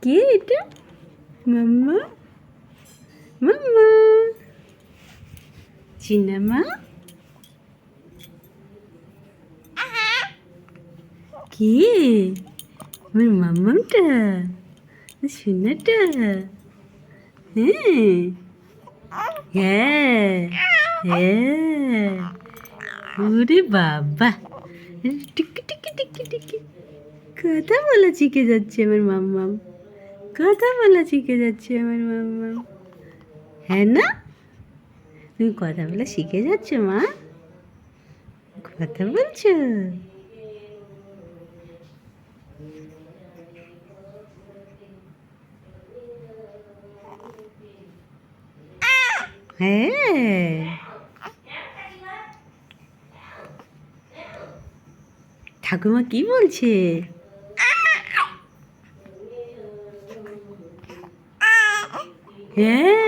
কে এটা? মাম্মা, মাম্মা, চিনামা, কে? আমার মাম্মামটা, সোনাটা। হ্যাঁ, হ্যাঁ, হ্যাঁ। ওরে বাবা, টিকি টিকি টিকি টিকি, কথা বলা শিখে যাচ্ছে আমার মাম্মাম, কথা বলা শিখে যাচ্ছে আমার মাম্মাম। হ্যাঁ না, তুমি কথা বলা শিখে যাচ্ছ মা, কথা বলছো? হ্যাঁ, ঠাকুমা কি বলছে? হ্যাঁ।